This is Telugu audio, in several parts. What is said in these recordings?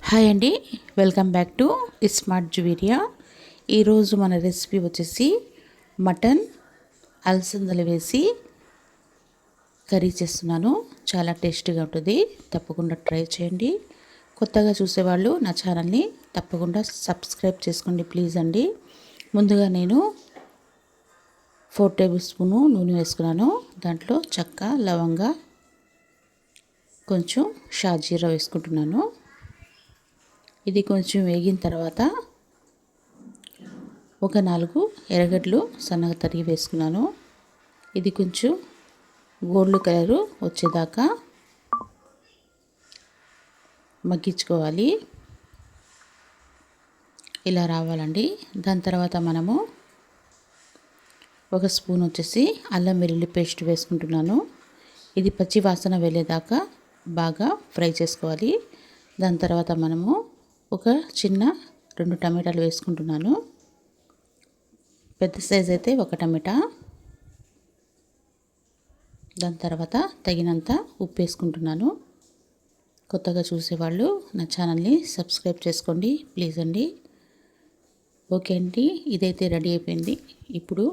హాయ్ అండి, welcome back to smart Juveria. ఈరోజు మన రెసిపీ వచ్చేసి మటన్ అలసందలు వేసి కర్రీ చేస్తున్నాను. చాలా టేస్టీగా ఉంటుంది, తప్పకుండా ట్రై చేయండి. కొత్తగా చూసేవాళ్ళు నా ఛానల్ని తప్పకుండా సబ్స్క్రైబ్ చేసుకోండి ప్లీజ్ అండి. ముందుగా నేను 4 టేబుల్ స్పూను నూనె వేసుకున్నాను. దాంట్లో చెక్క, లవంగ, కొంచెం షాజీరా వేసుకుంటున్నాను. ఇది కొంచెం వేగిన తర్వాత ఒక 4 ఎర్రగడ్డలు సన్నగా తరిగి వేసుకున్నాను. ఇది కొంచెం గోల్డ్ కలరు వచ్చేదాకా మగ్గించుకోవాలి. ఇలా రావాలండి. దాని తర్వాత మనము ఒక స్పూన్ వచ్చేసి అల్లం వెల్లుల్లి పేస్ట్ వేసుకుంటున్నాను. ఇది పచ్చి వాసన వెళ్ళేదాకా బాగా ఫ్రై చేసుకోవాలి. దాని తర్వాత మనము ఒక చిన్న 2 టమాటాలు వేసుకుంటున్నాను. పెద్ద సైజ్ అయితే ఒక టమాటా. దాని తర్వాత తగినంత ఉప్పు వేసుకుంటున్నాను. కొత్తగా చూసేవాళ్ళు నా ఛానల్ని సబ్స్క్రైబ్ చేసుకోండి ప్లీజ్ అండి. ఓకే అండి, ఇదైతే రెడీ అయిపోయింది. ఇప్పుడు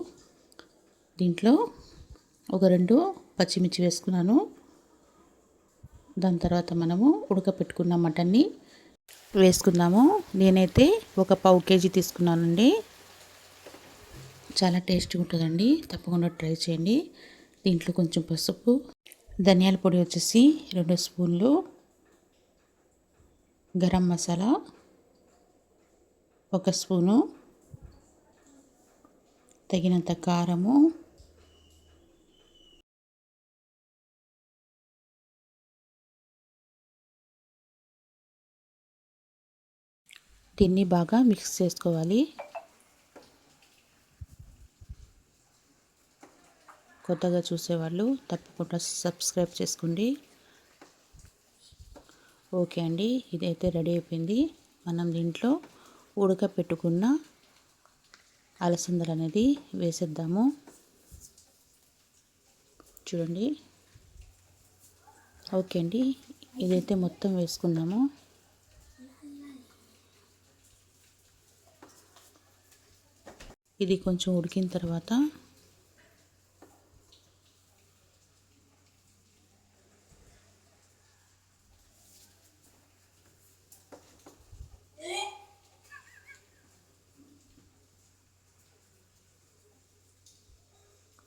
దీంట్లో ఒక 2 పచ్చిమిర్చి వేసుకున్నాను. దాని తర్వాత మనము ఉడకపెట్టుకున్న మటన్ని వేసుకుందాము. నేనైతే ఒక 1/2 కేజీ తీసుకున్నానండి. చాలా టేస్ట్గా ఉంటుందండి, తప్పకుండా ట్రై చేయండి. దీంట్లో కొంచెం పసుపు, ధనియాల పొడి వచ్చేసి 2 స్పూన్లు, గరం మసాలా 1 స్పూను, తగినంత కారము, దీన్ని బాగా మిక్స్ చేసుకోవాలి. కొత్తగా చూసేవాళ్ళు తప్పకుండా సబ్స్క్రైబ్ చేసుకోండి. ఓకే అండి, ఇదైతే రెడీ అయిపోయింది. మనం దీంట్లో ఉడకపెట్టుకున్న అలసందలు అనేది వేసేద్దాము. చూడండి. ఓకే అండి, ఇదైతే మొత్తం వేసుకుందాము. ఇది కొంచెం ఉడికిన తర్వాత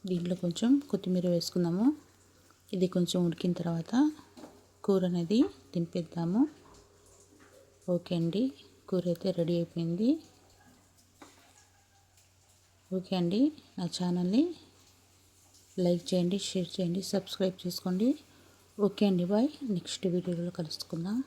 దీంట్లో కొంచెం కొత్తిమీర వేసుకుందాము. ఇది కొంచెం ఉడికిన తర్వాత కూర అనేది దింపేద్దాము. ఓకే అండి, కూర అయితే రెడీ అయిపోయింది. ఓకే అండి, నా ఛానల్ని లైక్ చేయండి, షేర్ చేయండి, సబ్స్క్రైబ్ చేసుకోండి. ఓకే అండి, బాయ్. నెక్స్ట్ వీడియోలో కలుసుకుందాం.